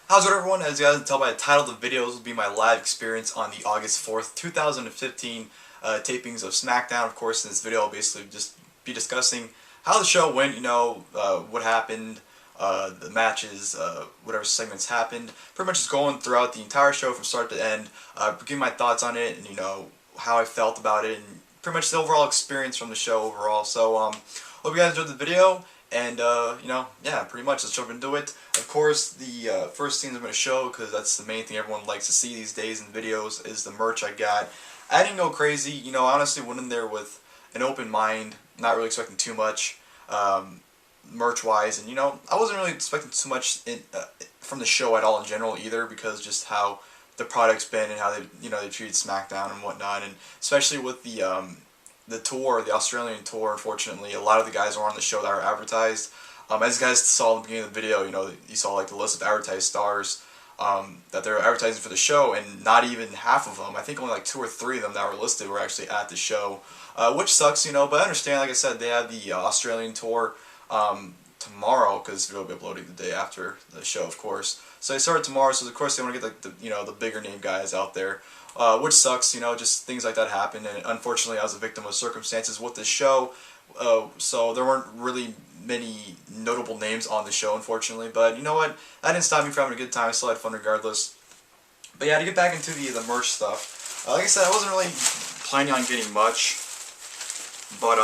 How's it, everyone? As you guys can tell by the title of the video, this will be my live experience on the August 4th, 2015 tapings of SmackDown. Of course, in this video, I'll basically just be discussing how the show went, what happened, the matches, whatever segments happened. Pretty much just going throughout the entire show from start to end, giving my thoughts on it and, how I felt about it, and pretty much the overall experience from the show overall. So, hope you guys enjoyed the video. And, yeah, pretty much, let's jump into it. Of course, the first thing I'm going to show, because that's the main thing everyone likes to see these days in videos, is the merch I got. I didn't go crazy, I honestly went in there with an open mind, not really expecting too much, merch-wise, and, I wasn't really expecting too much from the show at all in general either, because just how the product's been and how they treated SmackDown and whatnot, and especially with the tour, the Australian tour. Unfortunately, a lot of the guys were on the show that were advertised. As you guys saw in the beginning of the video, you saw like the list of advertised stars that they're advertising for the show, and not even half of them, I think only like 2 or 3 of them that were listed were actually at the show, which sucks, but I understand. Like I said, they have the Australian tour tomorrow, because the video will be uploading the day after the show, of course. So they started tomorrow, so of course they want to get like the bigger name guys out there. Which sucks, just things like that happen, and unfortunately I was a victim of circumstances with this show, so there weren't really many notable names on the show, unfortunately, but you know what, that didn't stop me from having a good time. I still had fun regardless. But yeah, to get back into the merch stuff, like I said, I wasn't really planning on getting much, but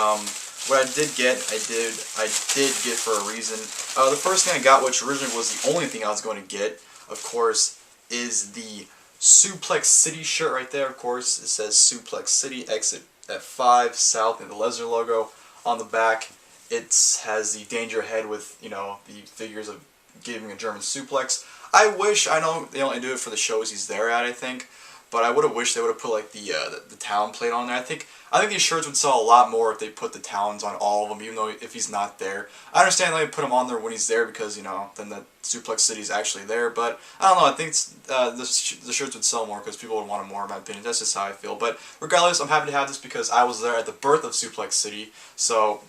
what I did get for a reason. The first thing I got, which originally was the only thing I was going to get, of course, is the Suplex City shirt right there. Of course, it says Suplex City, exit at 5 South, and the Lesnar logo on the back. It has the danger head with, the figures of giving a German suplex. I know they only do it for the shows he's there at, I think, but I would have wished they would have put like the town plate on there. I think these shirts would sell a lot more if they put the towns on all of them, even though if he's not there. I understand they put them on there when he's there because, then the Suplex City is actually there, but I don't know, I think the shirts would sell more because people would want them more, in my opinion. That's just how I feel. But regardless, I'm happy to have this because I was there at the birth of Suplex City, so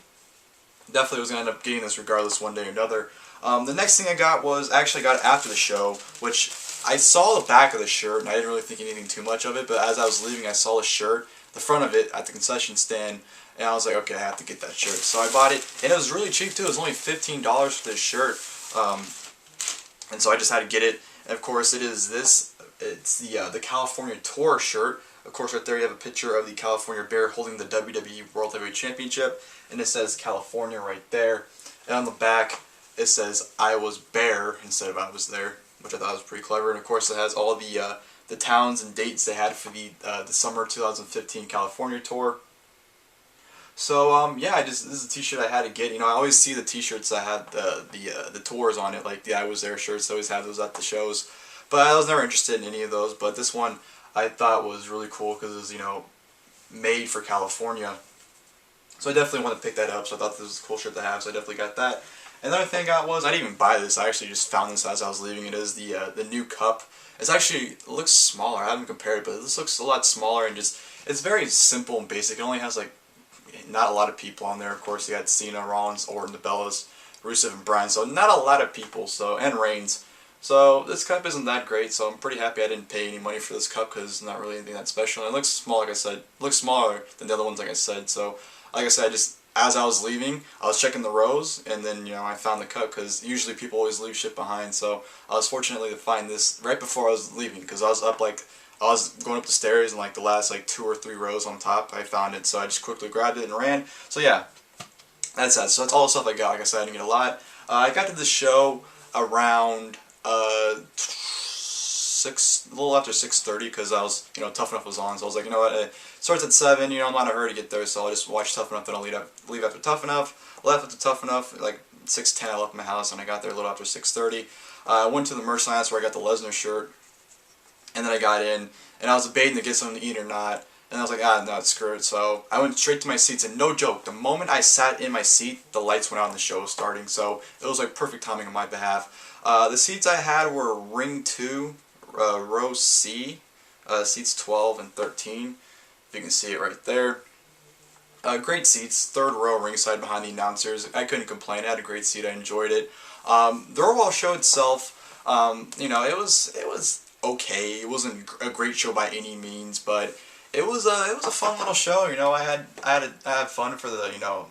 definitely was going to end up getting this regardless one day or another. The next thing I got was, actually got it after the show, which I saw the back of the shirt and I didn't really think anything too much of it, but as I was leaving I saw the shirt, the front of it, at the concession stand, and I was like, okay, I have to get that shirt. So I bought it, and it was really cheap too. It was only $15 for this shirt, and so I just had to get it. And of course it is this, it's the California Tour shirt. Of course right there you have a picture of the California Bear holding the WWE World Heavyweight Championship, and it says California right there. And on the back it says I was Bear instead of I was there, which I thought was pretty clever. And of course it has all the towns and dates they had for the summer 2015 California tour. So yeah, this is a T-shirt I had to get. I always see the T-shirts that had the tours on it, like the I Was There shirts. I always have those at the shows, but I was never interested in any of those. But this one I thought was really cool because it was made for California. So I definitely wanted to pick that up. So I thought this was a cool shirt to have. So I definitely got that. And the other thing I got was, I didn't even buy this. I actually just found this as I was leaving. It is the new cup. It looks smaller. I haven't compared it, but this looks a lot smaller and it's very simple and basic. It only has like not a lot of people on there. Of course, you got Cena, Rollins, Orton, the Bellas, Rusev, and Bryan. So not a lot of people. And Reigns. So this cup isn't that great. So I'm pretty happy I didn't pay any money for this cup because it's not really anything that special. And it looks small, like I said. It looks smaller than the other ones, like I said. So like I said, as I was leaving, I was checking the rows, and then I found the cup because usually people always leave shit behind. So I was fortunately to find this right before I was leaving because I was going up the stairs and like the last 2 or 3 rows on top. I found it, so I just quickly grabbed it and ran. So yeah, that's that. So that's all the stuff I got. Like I said, I didn't get a lot. I got to the show around a little after 6:30 because I was, Tough Enough was on, so I was like, you know what, it starts at 7, I'm not in a hurry to get there, so I'll just watch Tough Enough, then I'll leave after Tough Enough. Left after Tough Enough, like 6:10 I left my house, and I got there a little after 6:30. I went to the merch line, that's where I got the Lesnar shirt, and then I got in, and I was debating to get something to eat or not, and I was like, no, screw it, so I went straight to my seats, and no joke, the moment I sat in my seat, the lights went out and the show was starting, so it was like perfect timing on my behalf. The seats I had were Ring 2, row C, seats 12 and 13, if you can see it right there. Great seats, 3rd row ringside behind the announcers. I couldn't complain, I had a great seat, I enjoyed it. The overall show itself, You know, it was okay. It wasn't a great show by any means, but it was a fun little show. You know, I had fun for the, you know,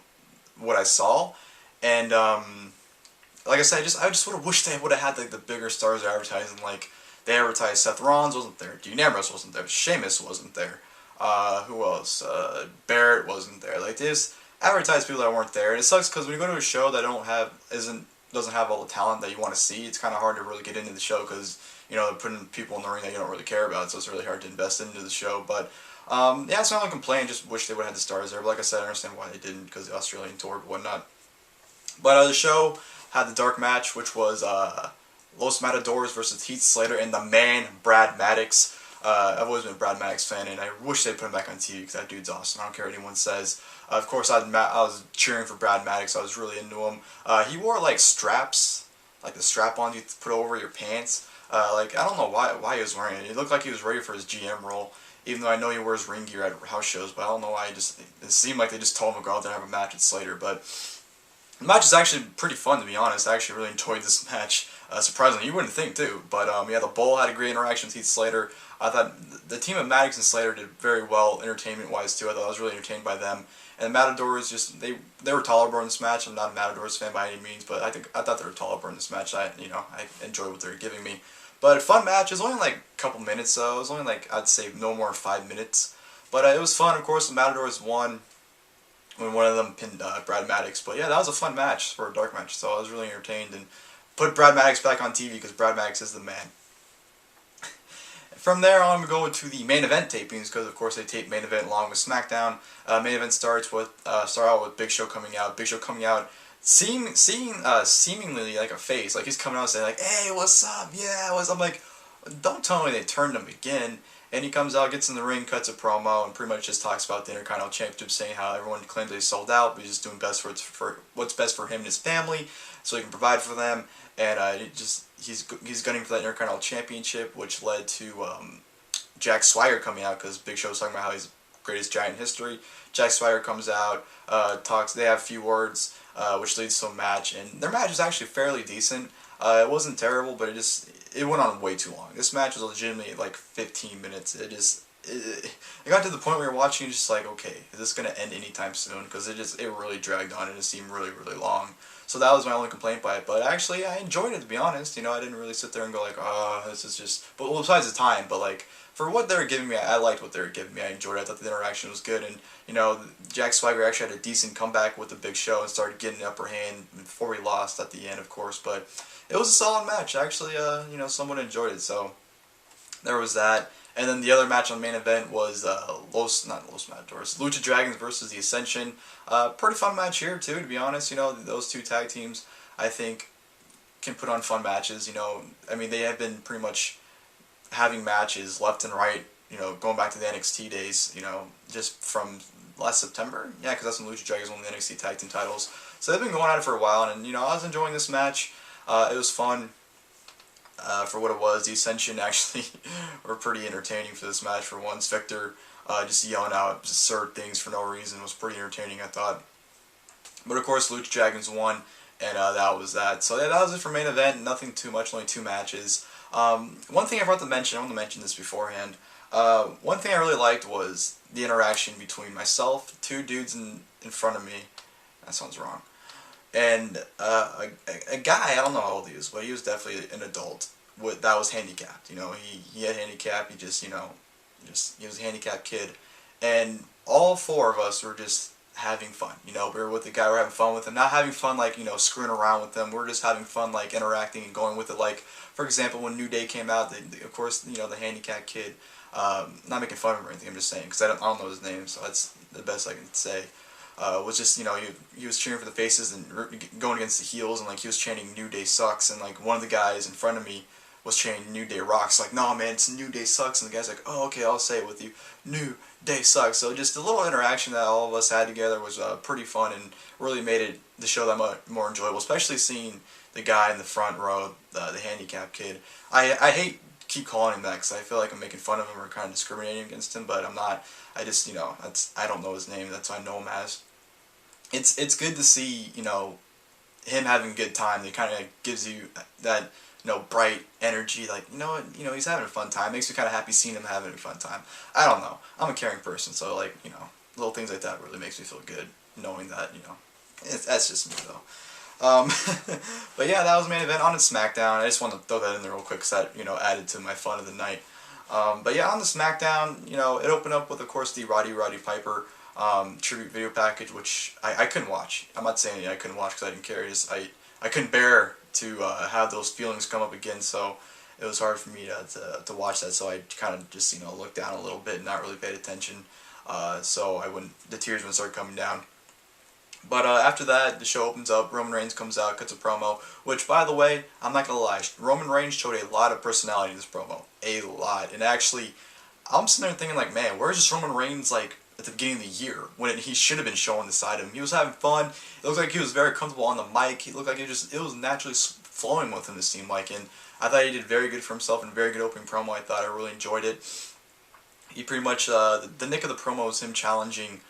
what I saw, and like I said, I just would have wished they would have had like the bigger stars advertising. Like they advertised Seth Rollins wasn't there, Dean Ambrose wasn't there, Sheamus wasn't there. Who else? Barrett wasn't there. Like they just advertise people that weren't there, and it sucks because when you go to a show that doesn't have all the talent that you want to see, it's kind of hard to really get into the show because, you know, they're putting people in the ring that you don't really care about, so it's really hard to invest into the show. But yeah, it's not like complaining. Just wish they would have had the stars there. But like I said, I understand why they didn't because the Australian tour and whatnot. But the show had the dark match, which was Los Matadors versus Heath Slater and the man Brad Maddox. I've always been a Brad Maddox fan, and I wish they'd put him back on TV because that dude's awesome. I don't care what anyone says. Of course, I was cheering for Brad Maddox. I was really into him. He wore like straps, like the strap-on you put over your pants. Like I don't know why he was wearing it. It looked like he was ready for his GM role. Even though I know he wears ring gear at house shows, but I don't know why. It seemed like they just told him to go out there and have a match with Slater. But the match is actually pretty fun, to be honest. I actually really enjoyed this match. Surprisingly, you wouldn't think too. But yeah, the Bull had a great interaction with Heath Slater. I thought the team of Maddox and Slater did very well entertainment-wise too. I thought I was really entertained by them. And the Matadors they were tolerable in this match. I'm not a Matadors fan by any means, but I thought they were tolerable in this match. I enjoyed what they were giving me. But a fun match. It was only like a couple minutes, so it was only like I'd say no more than 5 minutes. But it was fun. Of course, the Matadors won when one of them pinned Brad Maddox. But yeah, that was a fun match for a dark match. So I was really entertained and put Brad Maddox back on TV because Brad Maddox is the man. From there on, we go to the main event tapings because, of course, they tape main event along with SmackDown. Main event start out with Big Show coming out. Big Show coming out, seemingly like a face, like he's coming out saying like, "Hey, what's up? Yeah, what's up?" I'm like, don't tell me they turned him again. And he comes out, gets in the ring, cuts a promo, and pretty much just talks about the Intercontinental Championship, saying how everyone claims they sold out, but he's just doing best for what's best for him and his family, so he can provide for them. And he's gunning for that Intercontinental Championship, which led to Jack Swagger coming out because Big Show was talking about how he's the greatest giant in history. Jack Swagger comes out, talks. They have a few words, which leads to a match, and their match was actually fairly decent. It wasn't terrible, but it went on way too long. This match was legitimately like 15 minutes. It got to the point where you're watching, just like, okay, is this gonna end anytime soon? Because it really dragged on and it seemed really long. So that was my only complaint by it. But actually, I enjoyed it, to be honest. You know, I didn't really sit there and go like, oh, this is just. But well, besides the time, but like for what they were giving me, I liked what they were giving me. I enjoyed it. I thought the interaction was good, and you know, Jack Swagger actually had a decent comeback with the Big Show and started getting the upper hand before he lost at the end, of course. But it was a solid match. Actually, you know, someone enjoyed it. So there was that. And then the other match on the main event was Lucha Dragons versus the Ascension. Pretty fun match here too, to be honest. You know, those two tag teams, I think, can put on fun matches. You know, I mean, they have been pretty much having matches left and right. You know, going back to the NXT days. You know, just from last September. Yeah, because that's when Lucha Dragons won the NXT tag team titles. So they've been going at it for a while, and you know, I was enjoying this match. It was fun. For what it was, the Ascension actually were pretty entertaining for this match for once. Victor just yelling out absurd things for no reason was pretty entertaining, I thought. But of course, Lucha Dragons won, and that was that. So yeah, that was it for main event. Nothing too much, only 2 matches. One thing I forgot to mention, I want to mention this beforehand. One thing I really liked was the interaction between myself, 2 dudes in front of me. That sounds wrong. And a guy, I don't know how old he is, but he was definitely an adult that was handicapped. You know, he had handicap. He just, you know, he was a handicapped kid, and all 4 of us were just having fun. You know, we were with the guy, we were having fun with him, not having fun like, you know, screwing around with them. We're just having fun like interacting and going with it. Like, for example, when New Day came out, of course, you know, the handicapped kid. Not making fun of him or anything. I'm just saying because I don't know his name, so that's the best I can say. Was just, you know, he was cheering for the faces and going against the heels, and like he was chanting New Day sucks, and like one of the guys in front of me was chanting New Day rocks, like, no man, it's New Day sucks, and the guy's like, oh okay, I'll say it with you, New Day sucks. So just a little interaction that all of us had together was pretty fun and really made the show that much more enjoyable, especially seeing the guy in the front row, the handicapped kid. I hate keep calling him that because I feel like I'm making fun of him or kind of discriminating against him, but I'm not. I just, you know, I don't know his name, that's what I know him as. It's good to see, you know, him having a good time, it kind of gives you that, bright energy, like, he's having a fun time. Makes me kind of happy seeing him having a fun time. I don't know. I'm a caring person, so, like, little things like that really makes me feel good, knowing that, that's just me, though. But yeah, that was main event on SmackDown. I just wanted to throw that in there real quick because that, added to my fun of the night. But yeah, on the SmackDown, it opened up with, of course, the Roddy Piper tribute video package, which I couldn't watch. I'm not saying I couldn't watch because I didn't care. I couldn't bear to have those feelings come up again, so it was hard for me to watch that. So I kind of just looked down a little bit and not really paid attention. So the tears wouldn't start coming down. But after that, the show opens up, Roman Reigns comes out, cuts a promo, which, by the way, I'm not going to lie, Roman Reigns showed a lot of personality in this promo. A lot. And actually, I'm sitting there thinking, like, man, where's this Roman Reigns, like, at the beginning of the year, when he should have been showing the side of him? He was having fun. It looked like he was very comfortable on the mic. He looked like it was naturally flowing with him, it seemed like. And I thought he did very good for himself and very good opening promo. I thought I really enjoyed it. He pretty much, the nick of the promo was him challenging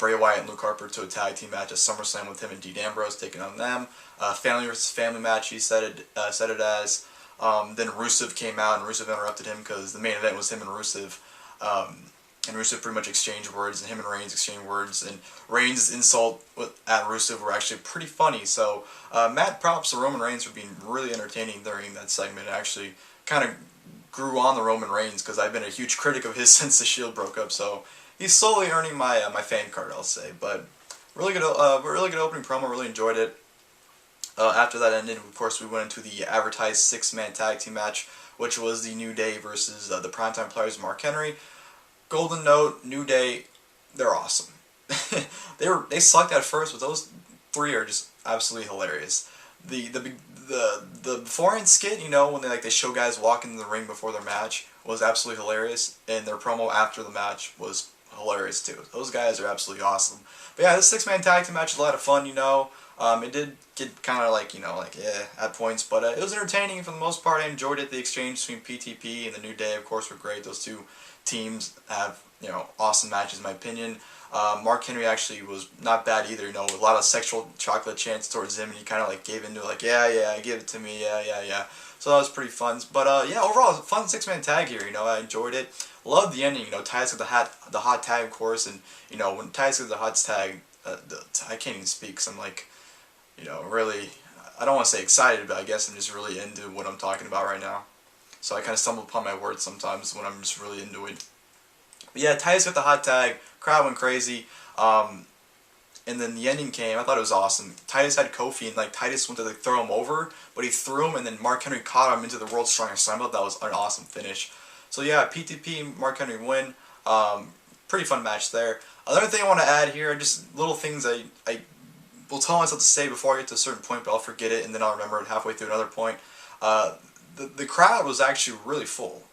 Bray Wyatt and Luke Harper to a tag team match at SummerSlam with him and Dean Ambrose taking on them. Family versus family match, he said it as. Then Rusev came out, and Rusev interrupted him because the main event was him and Rusev. And Rusev pretty much exchanged words, and him and Reigns exchanged words. And Reigns' insult at Rusev were actually pretty funny. So mad props to Roman Reigns for being really entertaining during that segment. It actually kind of grew on the Roman Reigns because I've been a huge critic of his since the Shield broke up. So he's slowly earning my my fan card, I'll say. But really good opening promo. Really enjoyed it. After that ended, of course, we went into the advertised 6-man tag team match, which was the New Day versus the Primetime Players, Mark Henry. Golden note, New Day, they're awesome. they sucked at first, but those three are just absolutely hilarious. The beforehand skit, when they show guys walking in the ring before their match, was absolutely hilarious, and their promo after the match was hilarious too. Those guys are absolutely awesome. But yeah, this 6-man tag team match was a lot of fun. It did get kind of at points, but it was entertaining for the most part. I enjoyed it. The exchange between PTP and the New Day, of course, were great. Those two teams have awesome matches in my opinion. Mark Henry actually was not bad either. A lot of sexual chocolate chants towards him, and he kind of gave into it, yeah, give it to me, yeah. So that was pretty fun. But yeah, overall, it was a fun 6-man tag here. I enjoyed it. Loved the ending. Titus got the hot tag, of course, and when Titus got the hot tag, I can't even speak because I'm really, I don't want to say excited, but I guess I'm just really into what I'm talking about right now. So I kind of stumble upon my words sometimes when I'm just really into it. But yeah, Titus got the hot tag, crowd went crazy, and then the ending came. I thought it was awesome. Titus had Kofi, and Titus went to throw him over, but he threw him, and then Mark Henry caught him into the World's Strongest Slam. I thought that was an awesome finish. So yeah, PTP and Mark Henry win. Pretty fun match there. Another thing I want to add here are just little things I will tell myself to say before I get to a certain point, but I'll forget it, and then I'll remember it halfway through another point. The crowd was actually really full.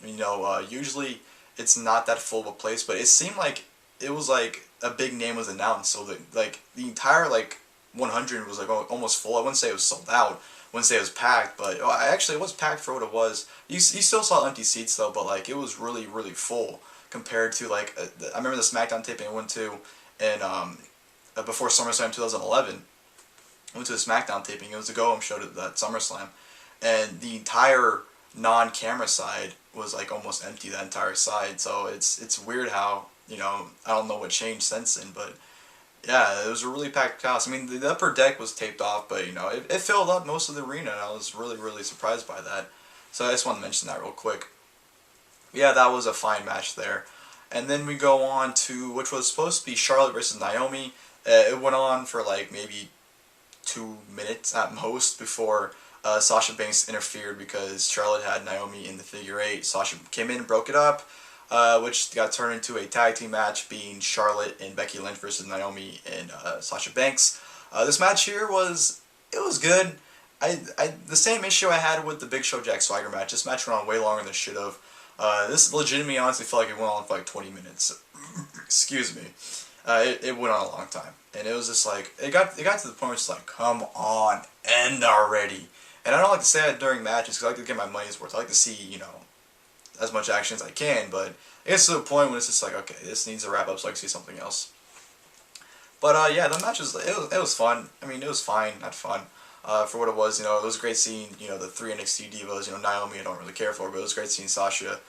Usually it's not that full of a place, but it seemed like it was a big name was announced, so that the entire 100 was almost full. I wouldn't say it was sold out. I wouldn't say it was packed, but actually it was packed for what it was. You still saw empty seats though, but it was really full compared to I remember the SmackDown taping I went to, and before SummerSlam 2011, I went to a SmackDown taping. It was a go-home show to that SummerSlam, and the entire non-camera side was almost empty, that entire side. So it's weird how I don't know what changed since then, but yeah, it was a really packed house. I mean, the upper deck was taped off, but it filled up most of the arena, and I was really surprised by that. So I just wanted to mention that real quick. Yeah, that was a fine match there. And then we go on to, which was supposed to be Charlotte versus Naomi. It went on for maybe 2 minutes at most before Sasha Banks interfered because Charlotte had Naomi in the figure 8. Sasha came in and broke it up, which got turned into a tag team match being Charlotte and Becky Lynch versus Naomi and Sasha Banks. This match here was good. The same issue I had with the Big Show Jack Swagger match. This match went on way longer than it should have. This legitimately honestly felt like it went on for 20 minutes. Excuse me. It went on a long time, and it was just it got to the point where it's come on, end already. And I don't like to say that during matches because I like to get my money's worth. I like to see as much action as I can, but it gets to the point when it's just okay, this needs to wrap up so I can see something else. But yeah, the match it was fun. I mean, it was fine, not fun. for what it was. You know, it was great seeing, you know, the three NXT divas. You know, Naomi I don't really care for, but it was great seeing Sasha,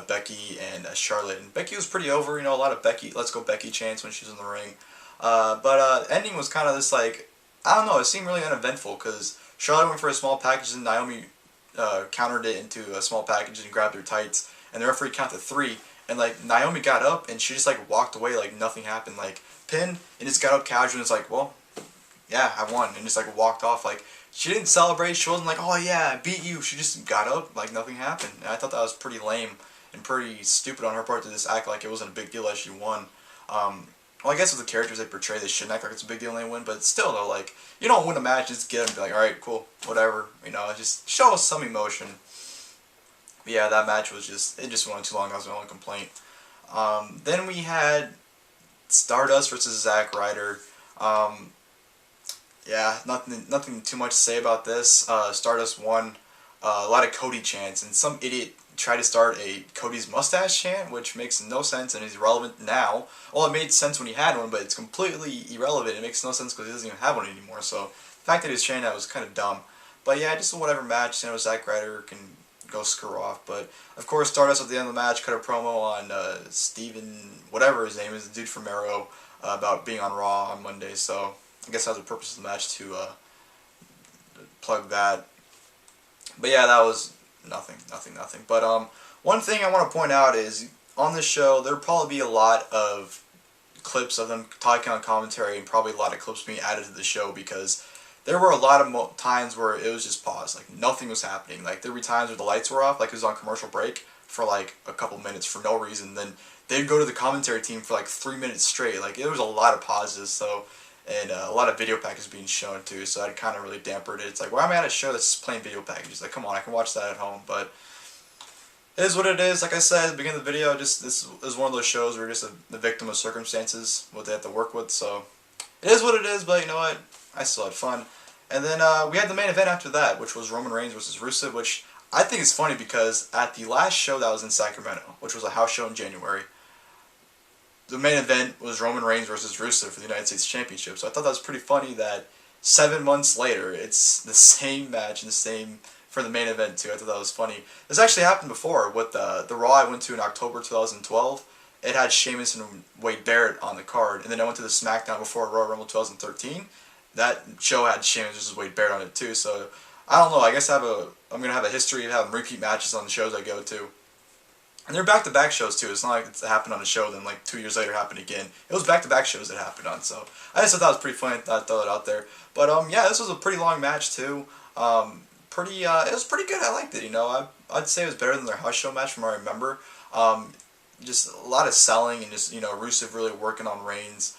Becky, and Charlotte. And Becky was pretty over. You know, a lot of Becky, let's go Becky chants when she was in the ring. But ending was kind of this like, I don't know, it seemed really uneventful because Charlotte went for a small package and Naomi countered it into a small package and grabbed her tights, and the referee counted 3, and like Naomi got up and she just like walked away like nothing happened, like pinned, and just got up casually and it's like, well, yeah, I won, and just like walked off. Like she didn't celebrate, she wasn't like, oh yeah, I beat you. She just got up like nothing happened, and I thought that was pretty lame and pretty stupid on her part to just act like it wasn't a big deal that she won. Well, I guess with the characters they portray, they shouldn't act like it's a big deal when they win, but still, though, like, you don't win a match, just get them and be like, alright, cool, whatever, you know, just show us some emotion. But yeah, that match was just, it just went on too long, that was my only complaint. Then we had Stardust versus Zack Ryder. Yeah, nothing too much to say about this. Stardust won, a lot of Cody chants, and some idiot tried to start a Cody's mustache chant, which makes no sense and is irrelevant now. Well, it made sense when he had one, but it's completely irrelevant. It makes no sense because he doesn't even have one anymore. So the fact that he was chanting that was kind of dumb. But yeah, just a whatever match. You know, Zack Ryder can go screw off. But of course, Stardust at the end of the match cut a promo on Steven, whatever his name is, the dude from Arrow, about being on Raw on Monday. So I guess that was the purpose of the match, to plug that. But yeah, that was nothing. But one thing I want to point out is on this show there'll probably be a lot of clips of them talking on commentary, and probably a lot of clips being added to the show, because there were a lot of times where it was just paused, like nothing was happening. Like there would be times where the lights were off, like it was on commercial break for like a couple minutes for no reason. Then they'd go to the commentary team for like 3 minutes straight. Like it was a lot of pauses. So. And a lot of video packages being shown too, so that kind of really dampened it. It's like, why am I at a show that's playing video packages? Like, come on, I can watch that at home. But it is what it is. Like I said at the beginning of the video, just this is one of those shows where you're just the victim of circumstances, what they have to work with. So it is what it is. But you know what? I still had fun. And then we had the main event after that, which was Roman Reigns versus Rusev, which I think is funny because at the last show that was in Sacramento, which was a house show in January, the main event was Roman Reigns versus Rusev for the United States Championship. So I thought that was pretty funny that 7 months later, it's the same match and the same for the main event too. I thought that was funny. This actually happened before with the Raw I went to in October 2012. It had Sheamus and Wade Barrett on the card. And then I went to the SmackDown before Royal Rumble 2013. That show had Sheamus versus Wade Barrett on it too. So I don't know. I guess I'm going to have a history of having repeat matches on the shows I go to. And they're back-to-back shows too. It's not like it happened on a show then like 2 years later happened again. It was back-to-back shows that happened on. So I just thought that was pretty funny. I thought I'd throw it out there. But yeah, this was a pretty long match too. It was pretty good. I liked it. You know, I'd say it was better than their house show match from what I remember. Just a lot of selling and just, you know, Rusev really working on Reigns.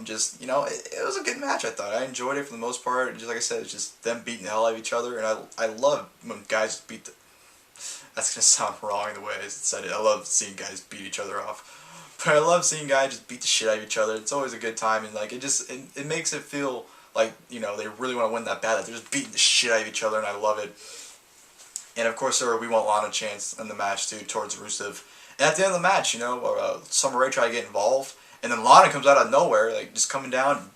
Just, you know, it was a good match, I thought. I enjoyed it for the most part. Just like I said, it's just them beating the hell out of each other. And I love when guys beat the... That's going to sound wrong the way I said it. I love seeing guys beat each other off. But I love seeing guys just beat the shit out of each other. It's always a good time. And, like, it makes it feel like, you know, they really want to win that bad. Like, they're just beating the shit out of each other, and I love it. And, of course, there were We Want Lana chants in the match, too, towards Rusev. And at the end of the match, you know, Summer Rae tried to get involved. And then Lana comes out of nowhere, like, just coming down,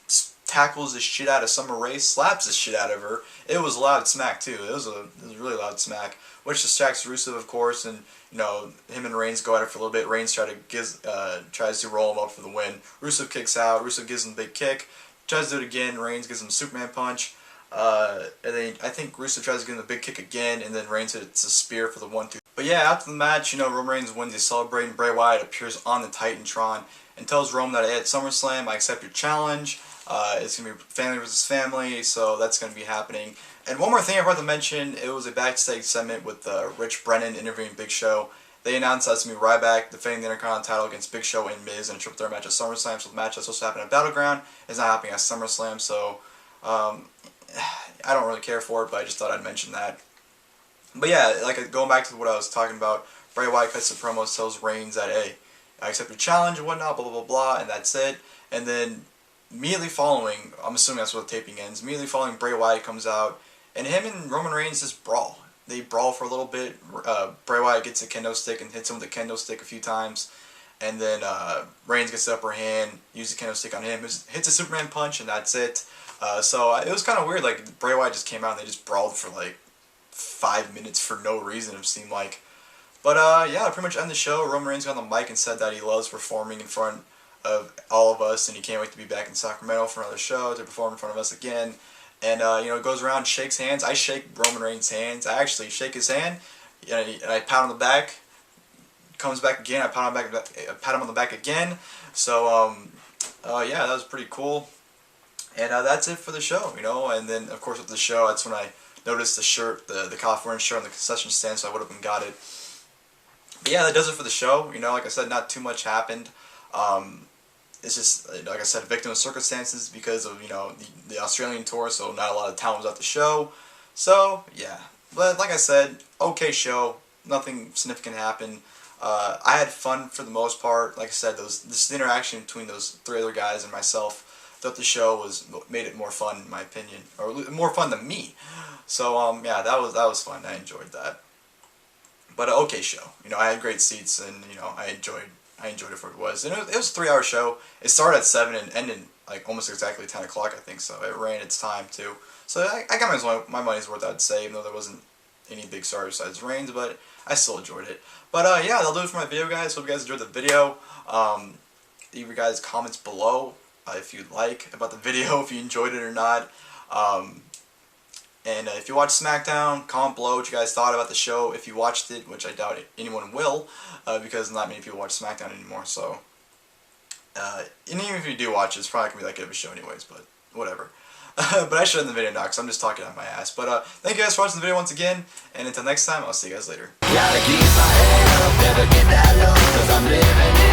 tackles the shit out of Summer Rae, slaps the shit out of her. It was a loud smack, too. It was a really loud smack, which distracts Rusev, of course, and, you know, him and Reigns go at it for a little bit. Reigns tries to roll him up for the win. Rusev kicks out. Rusev gives him a big kick. Tries to do it again. Reigns gives him a Superman punch. And then I think Rusev tries to give him a big kick again, and then Reigns hits a spear for the 1-2. But yeah, after the match, you know, Roman Reigns wins. He's celebrating. Bray Wyatt appears on the Titantron and tells Roman that, hey, at SummerSlam, I accept your challenge. It's going to be family versus family, so that's going to be happening. And one more thing I forgot to mention, it was a backstage segment with Rich Brennan interviewing Big Show. They announced that's going to be Ryback defending the Intercontinental title against Big Show and Miz in a triple threat match at SummerSlam. So the match that's supposed to happen at Battleground is not happening at SummerSlam, so I don't really care for it, but I just thought I'd mention that. But yeah, like going back to what I was talking about, Bray Wyatt cuts the promo, tells Reigns that, hey, I accept your challenge and whatnot, blah, blah, blah, blah, and that's it. And then immediately following, I'm assuming that's where the taping ends, immediately following, Bray Wyatt comes out, and him and Roman Reigns just brawl. They brawl for a little bit. Bray Wyatt gets a kendo stick and hits him with a kendo stick a few times. and then Reigns gets the upper hand, uses a candlestick on him, hits a Superman punch, and that's it. So it was kind of weird. Like Bray Wyatt just came out and they just brawled for like 5 minutes for no reason. It seemed like. But yeah, pretty much end the show. Roman Reigns got on the mic and said that he loves performing in front of all of us, and he can't wait to be back in Sacramento for another show to perform in front of us again. And you know, goes around, shakes hands. I shake Roman Reigns' hands. I actually shake his hand, and I pat him on the back. Comes back again. I pat him on the back again. So yeah, that was pretty cool. And that's it for the show, you know. And then of course with the show, that's when I noticed the shirt, the California shirt on the concession stand, so I would have gone got it. But yeah, that does it for the show. You know, like I said, not too much happened. It's just, like I said, victim of circumstances because of, you know, the Australian tour, so not a lot of talent was at the show. So, yeah. But like I said, okay show. Nothing significant happened. I had fun for the most part. Like I said, this interaction between those 3 other guys and myself throughout the show made it more fun, in my opinion. Or more fun than me. So, yeah, that was fun. I enjoyed that. But an okay show. You know, I had great seats, and, you know, I enjoyed it for what it was. And it was a 3-hour show. It started at 7 and ended like almost exactly 10 o'clock, I think, so it ran its time too. So I got my money's worth, I'd say, even though there wasn't any big stars besides Reigns, but I still enjoyed it. But yeah, that'll do it for my video, guys. Hope you guys enjoyed the video. Leave your guys' comments below if you'd like about the video, if you enjoyed it or not. And if you watched SmackDown, comment below what you guys thought about the show. If you watched it, which I doubt anyone will, because not many people watch SmackDown anymore. So, and even if you do watch it, it's probably going to be that good of a show anyways, but whatever. But I should end the video now because I'm just talking out my ass. But thank you guys for watching the video once again, and until next time, I'll see you guys later. Gotta keep my head up, never get that low, 'cause I'm living